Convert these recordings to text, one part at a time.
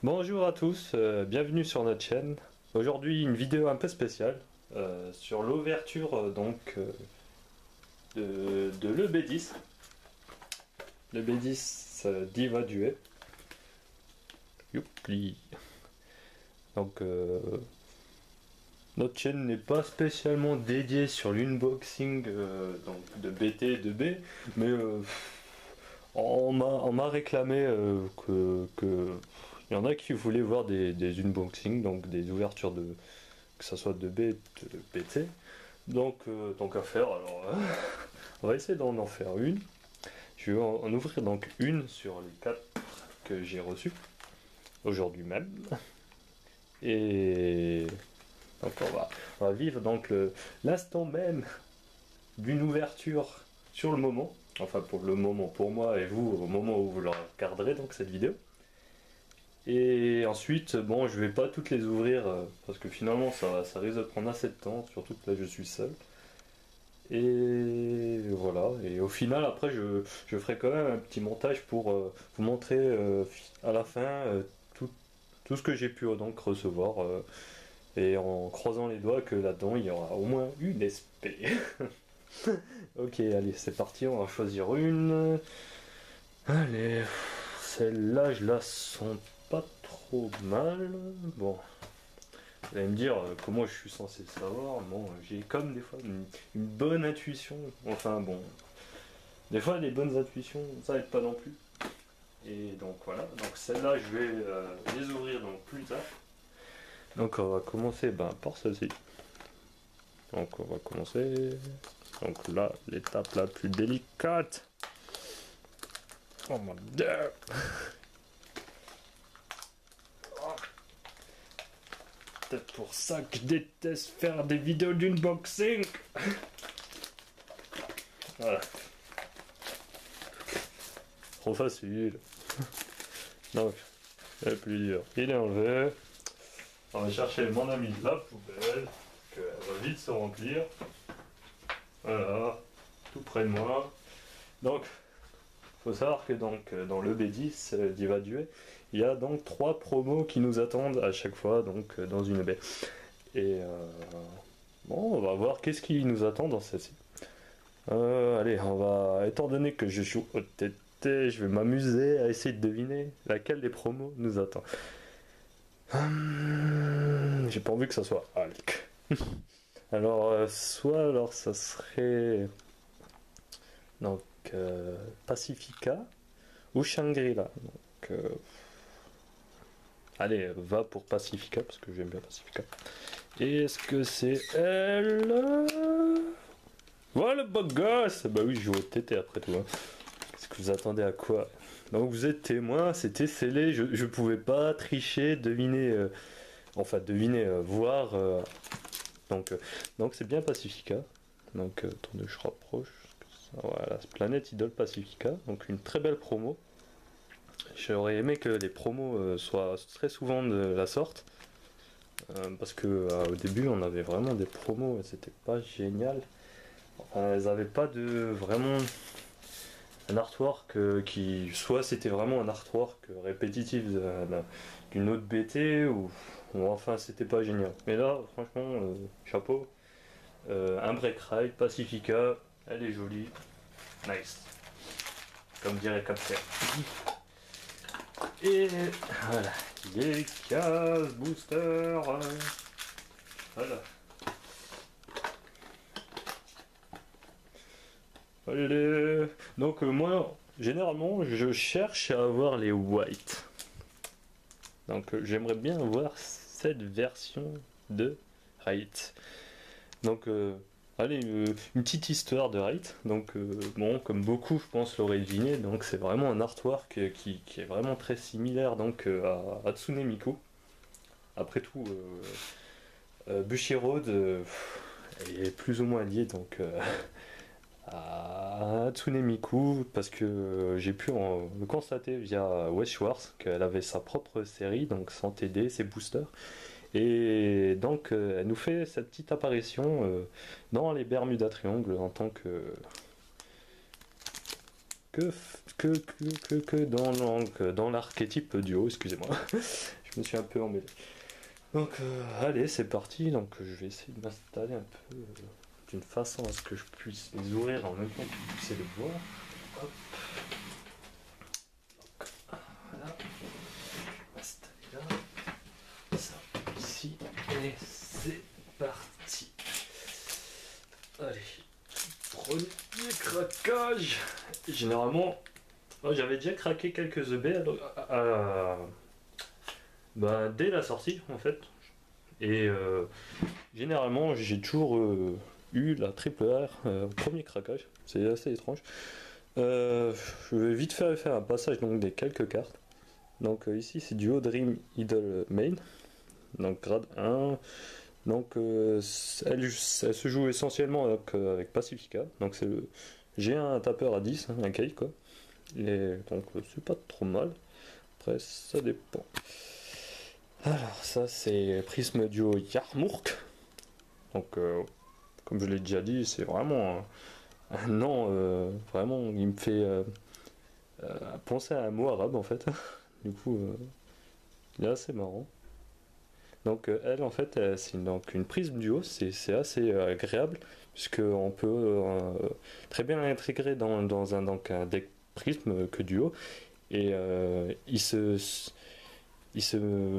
Bonjour à tous, bienvenue sur notre chaîne. Aujourd'hui une vidéo un peu spéciale sur l'ouverture de l'EB10. L'EB10 Diva Duet. Youpli. Donc notre chaîne n'est pas spécialement dédiée sur l'unboxing de BT et de B, mais on m'a réclamé que il y en a qui voulaient voir des unboxings, donc des ouvertures que ça soit de B et de BT. Donc tant qu'à faire, alors on va essayer d'en faire une. Je vais en ouvrir donc une sur les 4 que j'ai reçues aujourd'hui même. Et donc on va vivre donc l'instant même d'une ouverture sur le moment. Enfin pour le moment pour moi et vous au moment où vous la regarderez donc cette vidéo. Et ensuite, bon, je vais pas toutes les ouvrir parce que finalement ça risque de prendre assez de temps, surtout que là je suis seul. Et voilà, et au final après je ferai quand même un petit montage pour vous montrer à la fin tout ce que j'ai pu donc recevoir et en croisant les doigts que là-dedans il y aura au moins une SP. Ok, allez, c'est parti, on va choisir une. Allez, celle-là je la sens pas trop mal. Bon, vous allez me dire comment je suis censé savoir. Bon, j'ai comme des fois une bonne intuition. Enfin bon, des fois les bonnes intuitions, ça aide pas non plus. Et donc voilà, donc celle-là je vais les ouvrir donc plus tard. Donc on va commencer par celle-ci. Donc on va commencer. Donc là, l'étape la plus délicate. Oh mon dieu. Peut-être pour ça que je déteste faire des vidéos d'unboxing. Voilà. Trop facile. Donc, le plus dur, il est enlevé. On va chercher mon ami de la poubelle, qu'elle va vite se remplir. Voilà, tout près de moi. Donc, faut savoir que donc dans le B10 d'Iva Duet, il y a donc 3 promos qui nous attendent à chaque fois donc dans une baie. Et bon, on va voir qu'est-ce qui nous attend dans celle-ci. Allez, on va, étant donné que je joue au TT, je vais m'amuser à essayer de deviner laquelle des promos nous attend. J'ai pas envie que ça soit Hulk. Alors, alors ça serait donc Pacifica ou Shangri-La. Donc, allez, va pour Pacifica parce que j'aime bien Pacifica. Et est-ce que c'est elle? Voilà le beau gosse. Bah oui, je joue au TT après tout. Hein. Est-ce que vous attendez à quoi? Donc vous êtes témoin, c'était scellé, je pouvais pas tricher, deviner, voir. Donc c'est bien Pacifica. Donc attendez, je rapproche. Voilà, Planète Idol Pacifica. Donc une très belle promo. J'aurais aimé que les promos soient très souvent de la sorte. Parce que au début on avait vraiment des promos et c'était pas génial. Enfin, elles avaient pas de vraiment un artwork qui soit c'était vraiment un artwork répétitif d'une autre BT ou enfin c'était pas génial. Mais là franchement chapeau. Un break ride, Pacifica, elle est jolie, nice. Comme dirait Captain. Et voilà, les cases booster. Voilà. Allez. Donc moi, généralement, je cherche à avoir les white. Donc j'aimerais bien avoir cette version de Rite. Donc allez, une petite histoire de Rite. Donc bon, comme beaucoup, je pense l'auraient deviné. Donc c'est vraiment un artwork qui est vraiment très similaire donc à Hatsune Miku. Après tout, Bushiroad est plus ou moins lié donc à Hatsune Miku parce que j'ai pu le constater via Wes Schwartz qu'elle avait sa propre série donc sans TD, ses boosters et donc elle nous fait cette petite apparition dans les Bermuda Triangle en tant que dans l'archétype duo, excusez-moi. Je me suis un peu emmêlé. Donc allez, c'est parti. Donc je vais essayer de m'installer un peu d'une façon à ce que je puisse les ouvrir en même temps que vous puissiez les voir. Hop. Donc, voilà. M'installer là. Ça ici. Et c'est parti. Allez. Premier craquage. Généralement, moi, j'avais déjà craqué quelques EB dès la sortie en fait. Et généralement, j'ai toujours eu la triple R au premier craquage. C'est assez étrange. Je vais vite faire un passage donc, des quelques cartes. Donc ici, c'est du Dream Idol Main. Donc grade 1. Donc elle se joue essentiellement avec Pacifica. Donc j'ai un tapeur à 10, hein, un Kei quoi. Et donc c'est pas trop mal. Après ça dépend. Alors ça c'est Prisme Duo Yarmurk. Donc comme je l'ai déjà dit, c'est vraiment un nom vraiment il me fait penser à un mot arabe en fait. Du coup il est assez marrant. Donc elle en fait c'est donc une prisme duo, c'est assez agréable puisqu'on peut très bien l'intégrer dans un deck prisme que duo et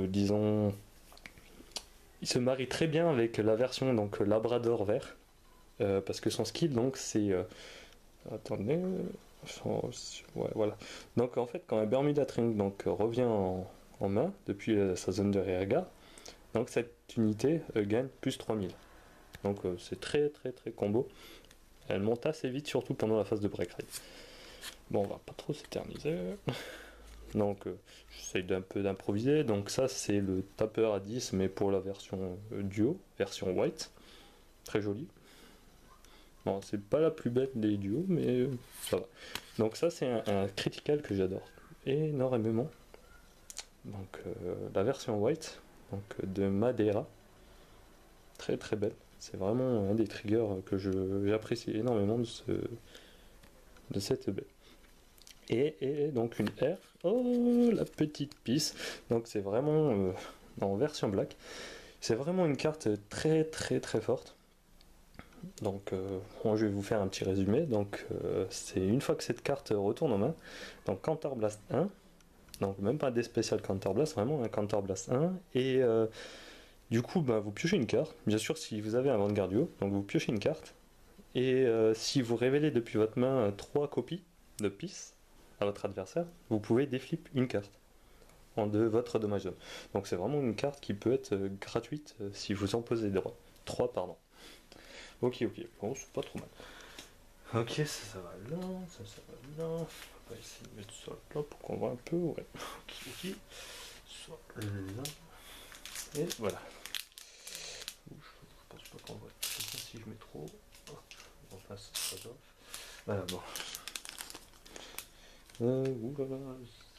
disons il se marie très bien avec la version donc Labrador vert parce que son skill donc c'est attendez ouais, voilà. Donc en fait quand un Bermuda Trink donc revient en main depuis sa zone de rearguard. Donc cette unité gagne plus 3000. Donc c'est très combo. Elle monte assez vite, surtout pendant la phase de break ride. Bon, on va pas trop s'éterniser. Donc j'essaye d'un peu d'improviser. Donc ça c'est le tapeur à 10, mais pour la version duo, version white. Très jolie. Bon, c'est pas la plus belle des duos, mais ça va. Donc ça c'est un critical que j'adore énormément. Donc la version white. Donc de Madeira, très belle. C'est vraiment un des triggers que j'apprécie énormément de cette baie. Et donc une R, oh la petite pisse. Donc c'est vraiment en version black. C'est vraiment une carte très forte. Donc bon, je vais vous faire un petit résumé. Donc c'est une fois que cette carte retourne en main, donc Counterblast 1. Donc même pas des spéciales Counterblast, vraiment un Counterblast 1. Et du coup, vous piochez une carte. Bien sûr, si vous avez un Vanguard duo, donc vous piochez une carte. Et si vous révélez depuis votre main 3 copies de PIS à votre adversaire, vous pouvez déflip une carte de votre dommage zone. Donc c'est vraiment une carte qui peut être gratuite si vous en posez 3, pardon. Ok, bon, c'est pas trop mal. Ok, ça va là, ça va là. On va essayer de mettre ça là pour qu'on voit un peu. Ouais. Ok. Soit là. Et voilà. Je pense pas qu'on voit. Je sais pas si je mets trop. Enfin, c'est pas grave. Voilà, bon. Oulala,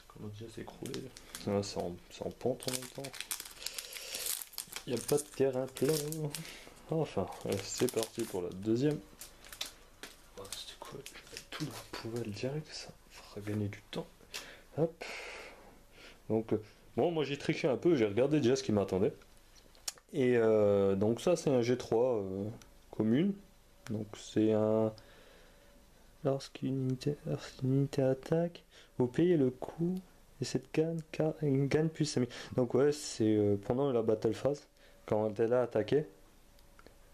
comment déjà s'écrouler. C'est en pente en même temps. Il n'y a pas de terrain plat. Enfin, c'est parti pour la deuxième. Oh, c'était quoi? Je vais mettre tout dans la poubelle direct, ça fera gagner du temps. Hop. Donc, bon, moi j'ai triché un peu, j'ai regardé déjà ce qui m'attendait. Et donc ça c'est un G3 commune. Donc c'est un... Lorsqu'une unité attaque, vous payez le coût et cette gagne plus 5000. Donc ouais, c'est pendant la battle phase, quand elle a attaqué,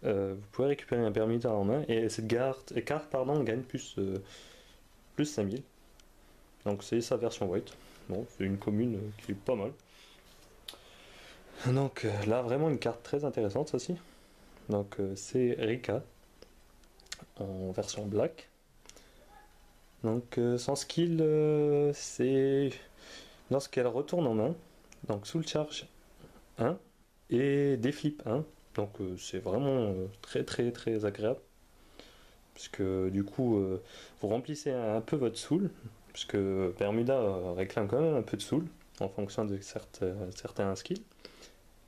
vous pouvez récupérer un permis en main et cette carte gagne plus 5000. Donc c'est sa version white. Bon, c'est une commune qui est pas mal. Donc là vraiment une carte très intéressante aussi. Donc c'est Rika en version black. Donc son skill c'est lorsqu'elle retourne en main, donc soul charge 1 et déflip 1. Donc c'est vraiment très agréable. Puisque du coup vous remplissez un peu votre soul, puisque Bermuda réclame quand même un peu de soul en fonction de certains skills.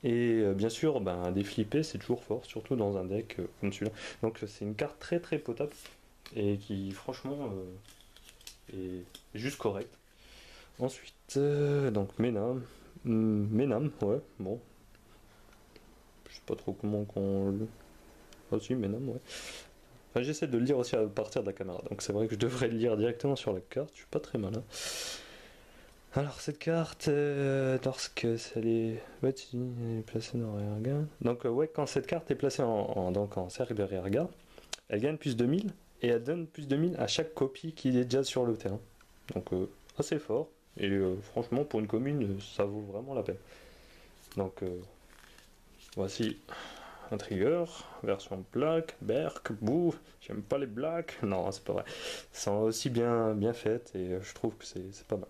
Et bien sûr, déflipper c'est toujours fort, surtout dans un deck comme celui-là. Donc c'est une carte très potable et qui franchement est juste correct. Ensuite, donc Menam. Menam, ouais, bon. Je sais pas trop comment qu'on. Ah si, Menam, ouais. Enfin, j'essaie de le lire aussi à partir de la caméra, donc c'est vrai que je devrais le lire directement sur la carte, je suis pas très malin. Alors cette carte, lorsque elle est bâtie, elle est placée dans l'arrière-garde. Donc ouais, quand cette carte est placée donc en cercle de rearguard, elle gagne plus de 1000 et elle donne plus de 1000 à chaque copie qui est déjà sur le terrain. Donc assez fort, et franchement pour une commune, ça vaut vraiment la peine. Donc voici un trigger, version black, berk, bouh, j'aime pas les blacks, non c'est pas vrai. Elles sont aussi bien faites et je trouve que c'est pas mal.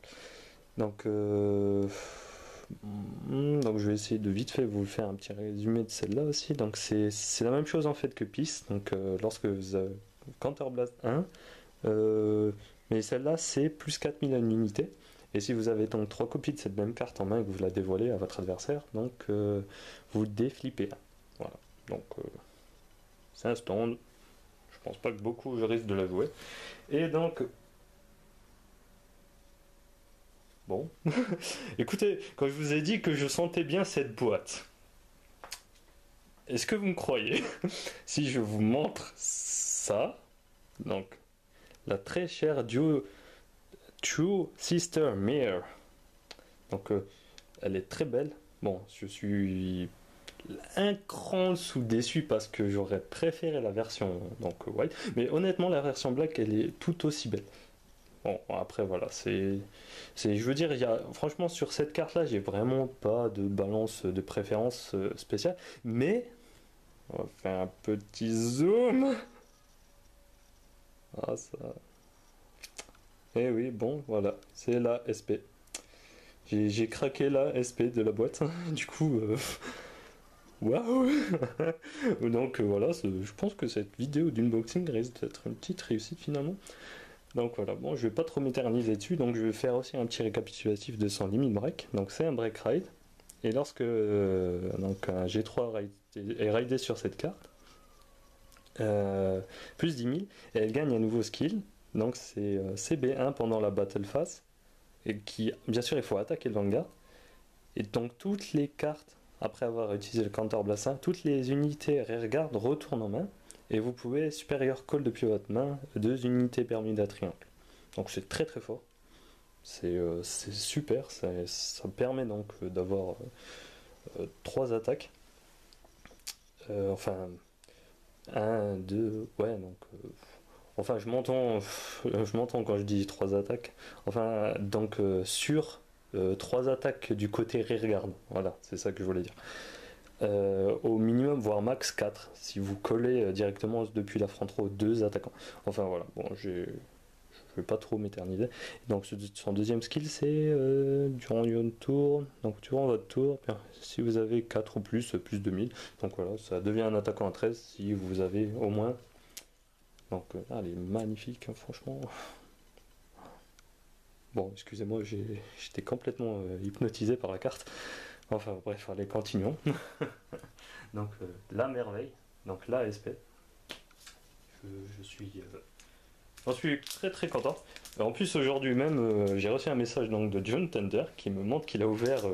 Donc, donc je vais essayer de vite fait vous faire un petit résumé de celle-là aussi. Donc c'est la même chose en fait que Peace. Donc lorsque vous avez Counterblast 1, mais celle-là c'est plus 4000 à une unité. Et si vous avez donc 3 copies de cette même carte en main et que vous la dévoilez à votre adversaire, donc vous déflippez. Voilà. Donc c'est un stand. Je pense pas que beaucoup risquent de la jouer. Et donc bon, écoutez, quand je vous ai dit que je sentais bien cette boîte, est-ce que vous me croyez si je vous montre ça? Donc, la très chère True Sister Mirror. Donc, elle est très belle. Bon, je suis un cran sous déçu parce que j'aurais préféré la version donc white, mais honnêtement, la version black, elle est tout aussi belle. Bon, après voilà, je veux dire, franchement sur cette carte-là, j'ai vraiment pas de balance de préférence spéciale, mais on va faire un petit zoom. Ah ça. Eh oui, bon, voilà, c'est la SP. J'ai craqué la SP de la boîte, du coup, waouh. Donc voilà, je pense que cette vidéo d'unboxing risque d'être une petite réussite finalement. Donc voilà, bon, je vais pas trop m'éterniser dessus, donc je vais faire aussi un petit récapitulatif de son limit break. Donc c'est un break ride, et lorsque donc un G3 est raidé sur cette carte, plus 10 000, et elle gagne un nouveau skill, donc c'est CB1 pendant la battle phase, et qui, bien sûr, il faut attaquer le Vanguard, et donc toutes les cartes, après avoir utilisé le counter blassin, toutes les unités rearguard retournent en main, et vous pouvez supérieur call depuis votre main 2 unités Bermuda Triangle. Donc c'est très très fort. C'est super, ça permet donc d'avoir 3 attaques. Enfin, un 2 ouais, donc. Enfin, je m'entends quand je dis 3 attaques. Enfin, donc sur 3 attaques du côté rearguard. Voilà, c'est ça que je voulais dire. Au minimum, voire max 4, si vous collez directement depuis la front row 2 attaquants. Enfin voilà, bon, je vais pas trop m'éterniser. Donc son deuxième skill c'est durant une tour, donc durant votre tour, si vous avez 4 ou plus, plus de 1000. Donc voilà, ça devient un attaquant à 13 si vous avez au moins. Donc elle est magnifique, hein, franchement. Bon, excusez-moi, j'étais complètement hypnotisé par la carte. Enfin bref, allez, continuons. Donc la merveille, donc la SP. Je suis J'en suis très très content. En plus aujourd'hui même, j'ai reçu un message donc de John Tender qui me montre qu'il a ouvert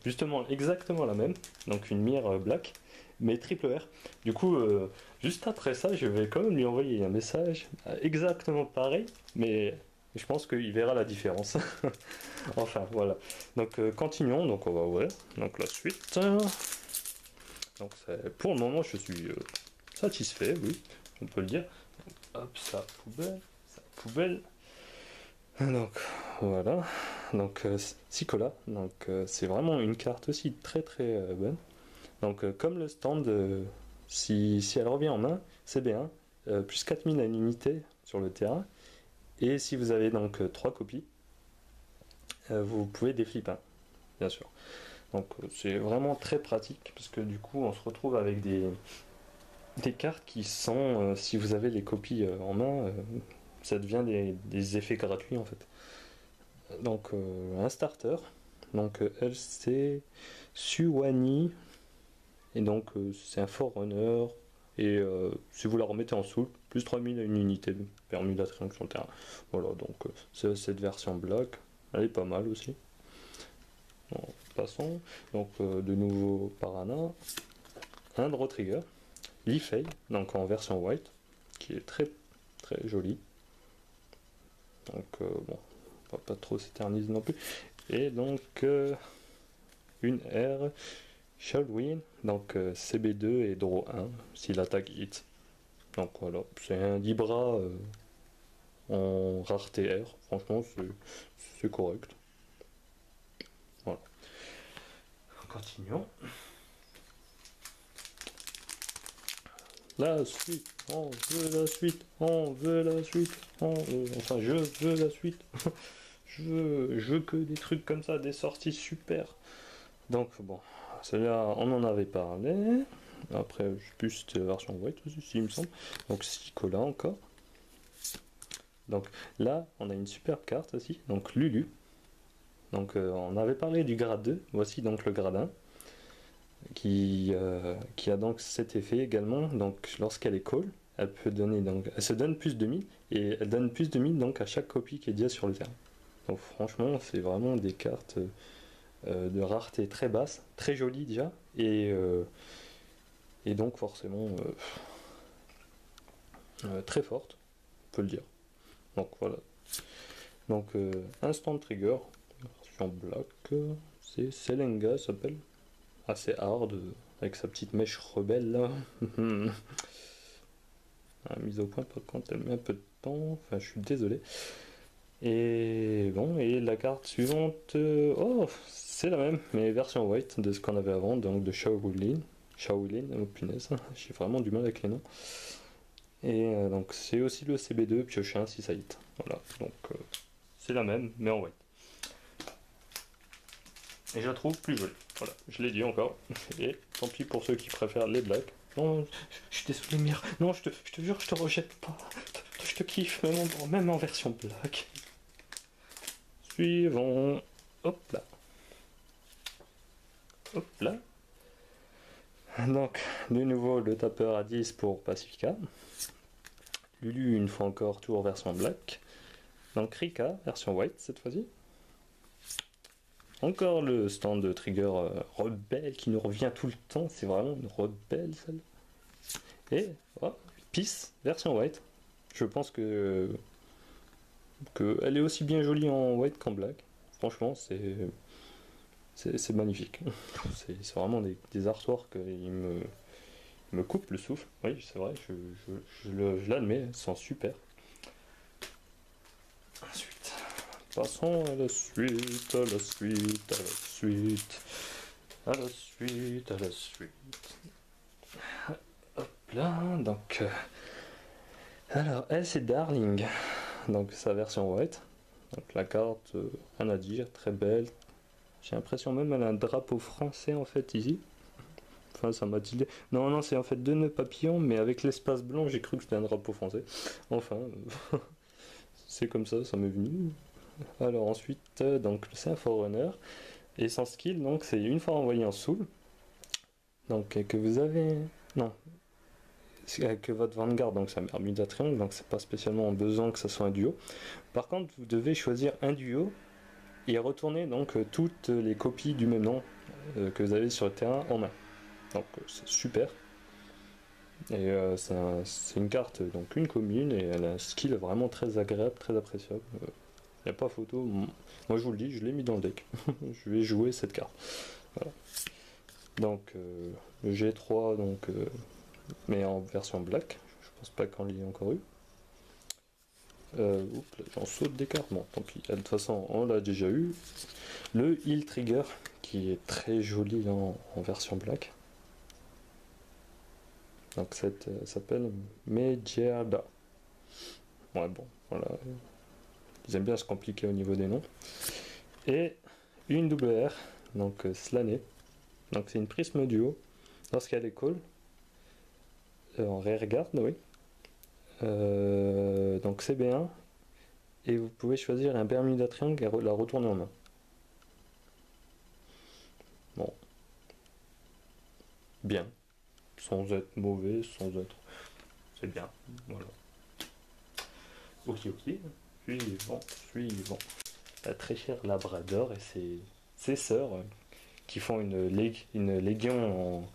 justement exactement la même, donc une mire black, mais triple R. Du coup, juste après ça, je vais quand même lui envoyer un message exactement pareil, mais je pense qu'il verra la différence. Enfin voilà. Donc continuons, donc on va ouvrir. Donc la suite. Donc pour le moment, je suis satisfait, oui, on peut le dire. Hop, ça poubelle. Donc voilà, donc Sicola, donc c'est vraiment une carte aussi très très bonne. Donc comme le stand, si elle revient en main, c'est bien, plus 4000 à une unité sur le terrain, et si vous avez donc 3 copies, vous pouvez déflipper, hein, bien sûr. Donc c'est vraiment très pratique, parce que du coup on se retrouve avec des cartes qui sont, si vous avez les copies en main, ça devient des effets gratuits en fait. Donc un starter, donc elle c'est Suwani, et donc c'est un Forerunner, Et si vous la remettez en soul, plus 3000 à une unité de Bermuda Triangle sur le terrain. Voilà, donc c'est cette version black, elle est pas mal aussi. Bon, passons, donc de nouveau Parana, un Draw Trigger, Li-Fei, donc en version white, qui est très très joli. Donc bon, on va pas trop s'éterniser non plus. Et donc une R Shallwin, donc CB2 et Draw 1 s'il attaque hit. Donc voilà, c'est un Libra en rareté R, franchement c'est correct. Voilà. Continuons. La suite, on veut la suite, on veut la suite, enfin je veux la suite. je veux que des trucs comme ça, des sorties super. Donc bon, celle-là on en avait parlé. Après, je sais plus si c'était la version white aussi, si, il me semble. Donc Sicola encore. Donc là, on a une superbe carte aussi, donc Lulu. Donc on avait parlé du grade 2, voici donc le grade 1. Qui a donc cet effet également. Donc lorsqu'elle est call, elle peut donner donc elle se donne plus de 1000 et elle donne plus de 1000 donc à chaque copie qui est déjà sur le terrain. Donc franchement, c'est vraiment des cartes de rareté très basse, très jolies déjà et donc forcément très fortes, on peut le dire. Donc voilà. Donc instant trigger version black, c'est Selenga s'appelle, assez hard avec sa petite mèche rebelle là. Mise au point par contre elle met un peu de temps, enfin je suis désolé. Et bon, et la carte suivante, oh c'est la même mais version white de ce qu'on avait avant, donc de Shaolin. Shaolin, oh punaise, j'ai vraiment du mal avec les noms. Et donc c'est aussi le CB2 pioché un 6 à hit. Voilà, donc c'est la même mais en white. Et je la trouve plus jolie. Voilà, je l'ai dit encore. Et tant pis pour ceux qui préfèrent les blacks. Non, je suis désolé, Mire. Non, je te jure, je te rejette pas. Je te kiffe, même en version black. Suivons. Hop là. Hop là. Donc, de nouveau, le tapeur à 10 pour Pacifica. Lulu, une fois encore, tour version black. Donc, Rika, version white cette fois-ci. Encore le stand de Trigger rebelle qui nous revient tout le temps. C'est vraiment une rebelle celle. Et oh, Peace, version white. Je pense que elle est aussi bien jolie en white qu'en black. Franchement, c'est magnifique. C'est vraiment des artworks qui me coupent le souffle. Oui, c'est vrai, je l'admets, elles sont super. Ensuite, passons à la suite, à la suite, à la suite, à la suite, à la suite. Hop là, donc. Alors, elle, c'est Darling. Donc, sa version white. Donc, la carte, rien à dire, très belle. J'ai l'impression même elle a un drapeau français en fait ici. Enfin, ça m'a tilté. Non, non, c'est en fait deux nœuds papillons, mais avec l'espace blanc, j'ai cru que c'était un drapeau français. Enfin, c'est comme ça m'est venu. Alors ensuite, donc c'est un Forerunner. Et son skill, donc, c'est une fois envoyé en soul. Donc, que vous avez. Non. Que votre Vanguard, donc c'est un Bermuda Triangle, donc c'est pas spécialement besoin que ça soit un duo. Par contre, vous devez choisir un duo et retourner donc toutes les copies du même nom que vous avez sur le terrain en main. Donc c'est super. Et c'est une carte, donc une commune, et elle a un skill vraiment très agréable, très appréciable. Il n'y a pas photo. Moi je vous le dis, je l'ai mis dans le deck. Je vais jouer cette carte. Voilà. Donc le G3, donc, mais en version black. Je pense pas qu'on l'ait encore eu. J'en saute des cartes. Bon, tant pis. De toute façon, on l'a déjà eu. Le Heal Trigger, qui est très joli en version black. Donc cette s'appelle Medjada. Ouais, bon, voilà. Ils aiment bien se compliquer au niveau des noms. Et une double R, donc Slané. Donc c'est une prisme duo. Lorsqu'elle est call, en rearguard, oui. Donc CB1. Et vous pouvez choisir un Bermuda Triangle et la retourner en main. Bon. Bien. sans être mauvais, sans être... C'est bien, voilà. Ok, ok. Suivant, suivant. La très chère Labrador et ses sœurs qui font une légion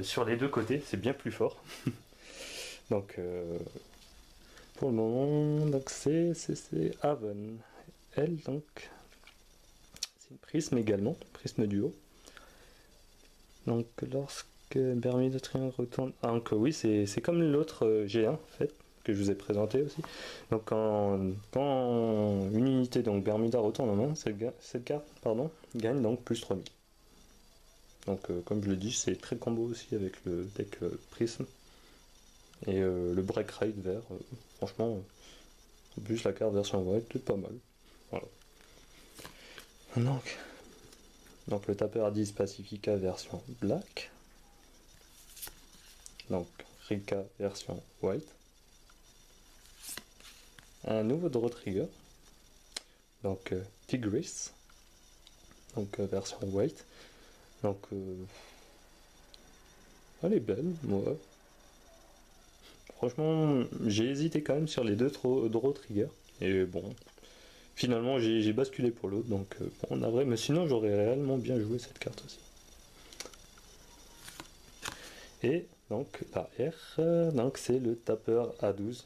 sur les deux côtés, c'est bien plus fort. Donc, pour le moment, donc c'est Haven. Elle, donc, c'est une prisme également, prisme duo. Donc, lorsque Bermuda Triangle retourne. Ah, donc, oui, c'est comme l'autre G1, en fait, que je vous ai présenté aussi. Donc, quand une unité, donc Bermuda retourne en main, cette carte gagne donc plus 3000. Donc, comme je l'ai dit, c'est très combo aussi avec le deck Prism. Et le Break Ride vert, franchement, en plus la carte version white, c'est pas mal. Voilà. Donc le tapeur 10 Pacifica version black. Donc Rika version white. Un nouveau draw trigger. Donc Tigris. Donc version white. Donc elle est belle, moi. Franchement, j'ai hésité quand même sur les deux draw triggers. Et bon, finalement j'ai basculé pour l'autre. Donc bon, on a vrai, mais sinon j'aurais réellement bien joué cette carte aussi. Et donc la R, donc c'est le tapeur A12.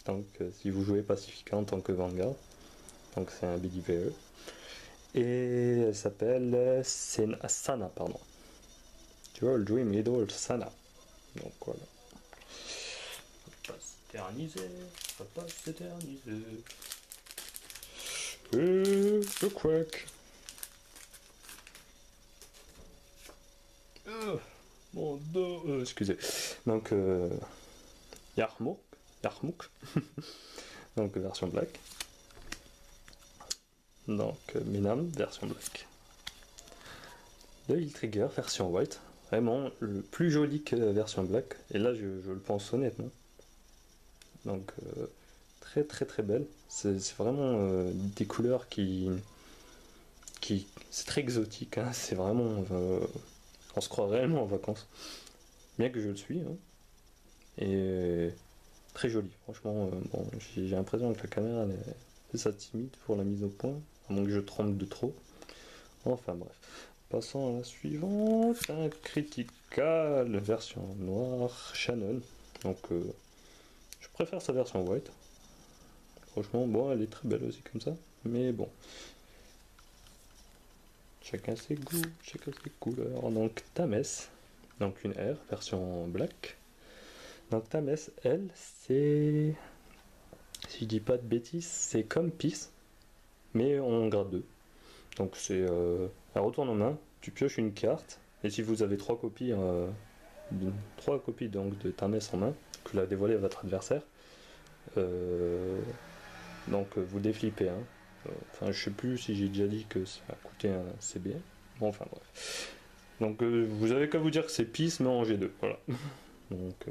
Donc si vous jouez Pacifica en tant que Vanguard, donc c'est un Believer. Et elle s'appelle Sana, pardon. Dual Dream Idol Sana. Donc voilà. Faut pas s'éterniser, faut pas s'éterniser. Et le crack. Mon dos, excusez. Donc Yarmouk, donc version black. Donc Minam version black. Le Hill Trigger version white, vraiment le plus joli que la version black, et là je le pense honnêtement. Donc très très très belle, c'est vraiment des couleurs qui c'est très exotique, hein. C'est vraiment, on se croit réellement en vacances, bien que je le suis, hein. Et très joli, franchement, bon, j'ai l'impression que la caméra est ça timide pour la mise au point, à moins que je tremble de trop, enfin bref. Passons à la suivante, un Critical version noire Shannon. Donc je préfère sa version white. Franchement, bon, elle est très belle aussi comme ça, mais bon. Chacun ses goûts, chacun ses couleurs. Donc Tames, donc une R version black. Donc Tames, elle, c'est, si je dis pas de bêtises, c'est comme Peace, mais en grade 2. Donc c'est un retourne en main, tu pioches une carte, et si vous avez trois copies donc, de Tames en main, que la dévoilez à votre adversaire, donc vous déflippez. Hein. Enfin, je sais plus si j'ai déjà dit que ça a coûté un CB. Bon, enfin bref. Donc vous avez qu'à vous dire que c'est Peace, mais en G2. Voilà. Donc,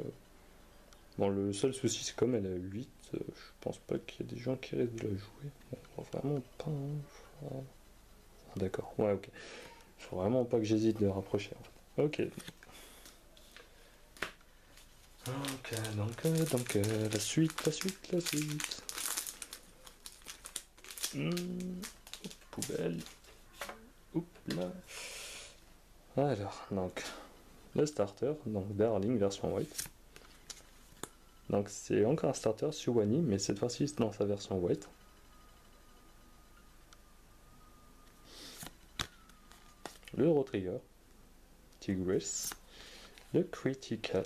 bon, le seul souci, c'est comme elle a 8, je pense pas qu'il y ait des gens qui risquent de la jouer. Bon, vraiment pas. Hein, d'accord, ouais, ok. Faut vraiment pas que j'hésite de rapprocher. En fait. Ok. Donc, la suite. Poubelle. Oups là. Alors, donc, le starter, donc Darling version white. Donc, c'est encore un starter Suwani, mais cette fois-ci dans sa version white. Le Rotrigger, Tigris, le Critical,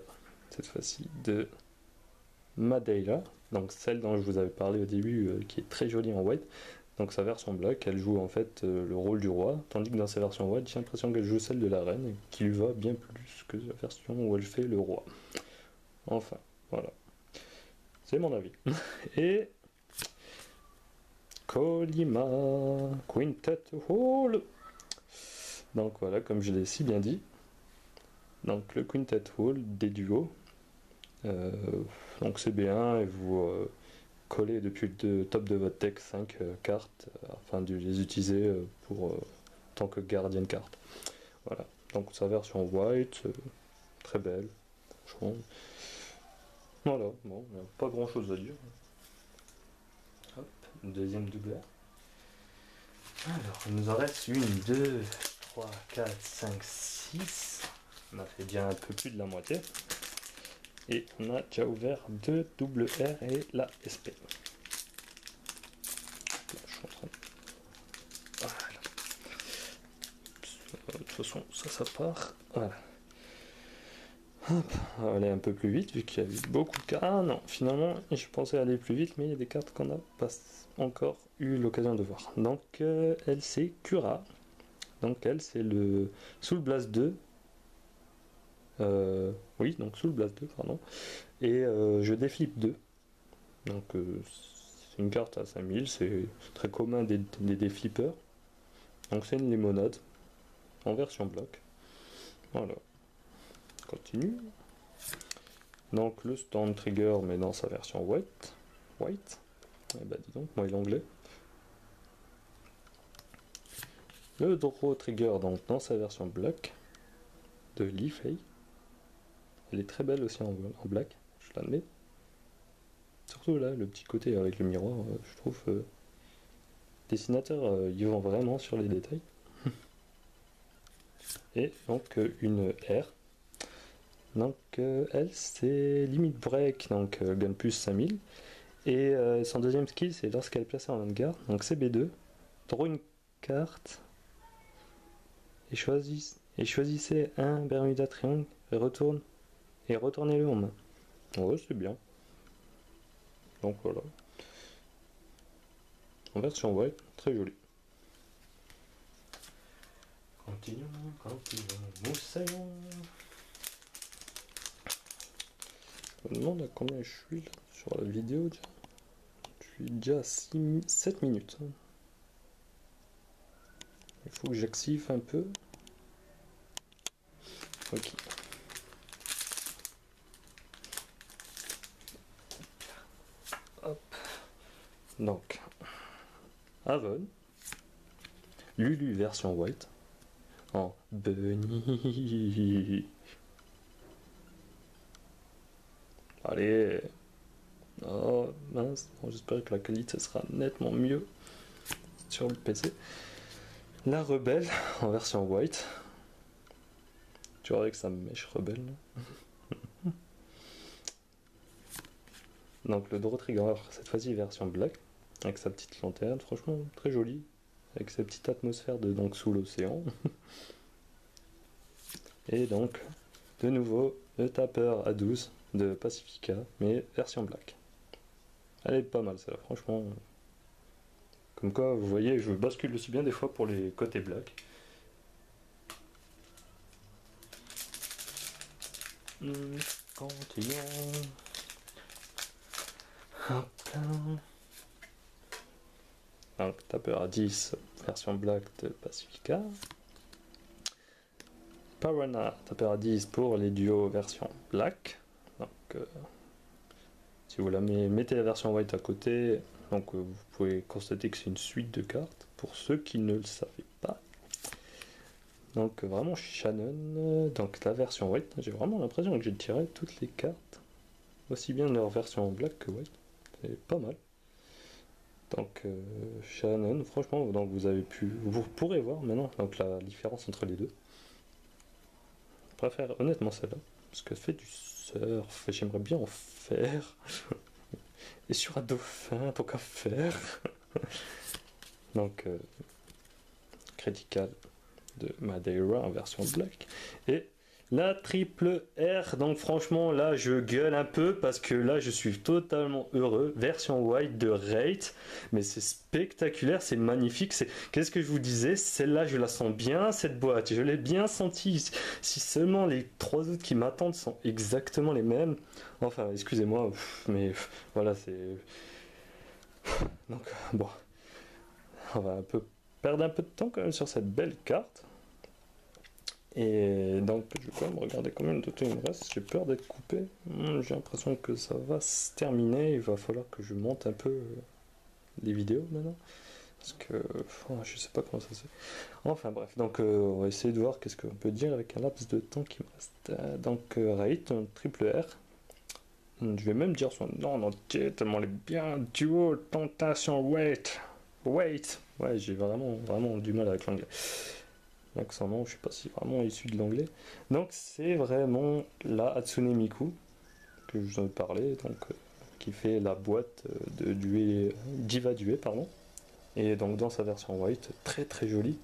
cette fois-ci de Madeira, donc celle dont je vous avais parlé au début, qui est très jolie en white. Donc sa version black, elle joue en fait le rôle du roi, tandis que dans sa version white, j'ai l'impression qu'elle joue celle de la reine, qui lui va bien plus que la version où elle fait le roi. Enfin, voilà. C'est mon avis. Et Kolima Quintet Hall. Donc voilà, comme je l'ai si bien dit. Donc le Quintet Hall des duos. Donc c'est bien et vous collez depuis le top de votre deck 5 cartes afin de les utiliser pour tant que gardienne carte. Voilà. Donc sa version white, très belle, franchement. Voilà, bon, y a pas grand chose à dire. Hop, deuxième doubleur. Alors, il nous en reste une, deux, 3, 4, 5, 6. On a fait déjà un peu plus de la moitié. Et on a déjà ouvert 2 double R et la SP. Là, je suis en train de... Voilà. De toute façon, ça part. Voilà. Hop, on va aller un peu plus vite vu qu'il y a eu beaucoup de cartes. Ah non, finalement, je pensais aller plus vite, mais il y a des cartes qu'on n'a pas encore eu l'occasion de voir. Donc, elle, c'est Cura. Donc, elle, c'est le Soul Blast 2. Oui, donc Soul Blast 2, pardon. Et je déflippe 2. Donc, c'est une carte à 5000. C'est très commun des déflippers. Donc, c'est une limonade en version bloc. Voilà. Continue. Donc le Storm Trigger, mais dans sa version white. Eh ben dis donc, moi et l'anglais. Le Draw Trigger, donc dans sa version black. De Li Fei. Elle est très belle aussi en black, je l'admets. Surtout là, le petit côté avec le miroir, je trouve. Dessinateur, ils vont vraiment sur les détails. Et donc une R. Donc elle c'est Limit Break, donc Gun plus 5000. Et son deuxième skill c'est lorsqu'elle est placée en vanguard, donc c'est B2. Draw une carte et choisissez un Bermuda Triangle et retournez-le en main. Ouais, c'est bien. Donc voilà. En version white, très joli. Continuons. Moussaillon. Je me demande à combien je suis là, sur la vidéo déjà. Je suis déjà à 7 minutes. Il faut que j'active un peu. Ok. Hop. Donc, Avon. Lulu version white. En Bunny. Allez. Oh mince, bon, j'espère que la qualité sera nettement mieux sur le PC. La rebelle en version white. Tu vois avec sa mèche rebelle. Donc le Draw Trigger, cette fois-ci version black, avec sa petite lanterne, franchement très jolie, avec sa petite atmosphère de donc sous l'océan. Et donc de nouveau le tapeur à 12 de Pacifica, mais version black. Elle est pas mal celle-là, franchement. Comme quoi, vous voyez, je bascule aussi bien des fois pour les côtés black. Continuons. Hop là. Donc tapeur à 10, version black de Pacifica. Parana, tapeur à 10 pour les duos version black. Donc si vous la mettez la version white à côté, donc vous pouvez constater que c'est une suite de cartes pour ceux qui ne le savaient pas. Donc vraiment Shannon, donc la version white, j'ai vraiment l'impression que j'ai tiré toutes les cartes, aussi bien leur version black que white, c'est pas mal. Donc Shannon, franchement, donc vous pourrez voir maintenant donc la différence entre les deux. Je préfère honnêtement celle-là, parce qu'elle fait du surf, j'aimerais bien en faire. Et sur un dauphin, tant qu'à faire. Donc Critical de Madeira en version black. Et la triple R, donc franchement là je gueule un peu parce que là je suis totalement heureux. Version white de Rate, mais c'est spectaculaire, c'est magnifique. Qu'est-ce que je vous disais, celle-là je la sens bien, cette boîte, je l'ai bien sentie. Si seulement les trois autres qui m'attendent sont exactement les mêmes. Enfin, excusez-moi, mais voilà, c'est... Donc bon, on va perdre un peu de temps quand même sur cette belle carte. Et donc je vais quand même regarder combien de temps il me reste. J'ai peur d'être coupé. J'ai l'impression que ça va se terminer. Il va falloir que je monte un peu les vidéos maintenant. Parce que je sais pas comment ça se fait. Enfin bref, donc on va essayer de voir qu'est-ce qu'on peut dire avec un laps de temps qui me reste. Donc Raid, un triple R. Je vais même dire son nom en entier, tellement il est bien. Duo Tentation Wait. Wait. Ouais, j'ai vraiment du mal avec l'anglais. Bien que son nom, je sais pas si vraiment issu de l'anglais. Donc c'est vraiment la Hatsune Miku que je vous en ai parlé, donc qui fait la boîte de Diva Duet, pardon. Et donc dans sa version white, très très jolie.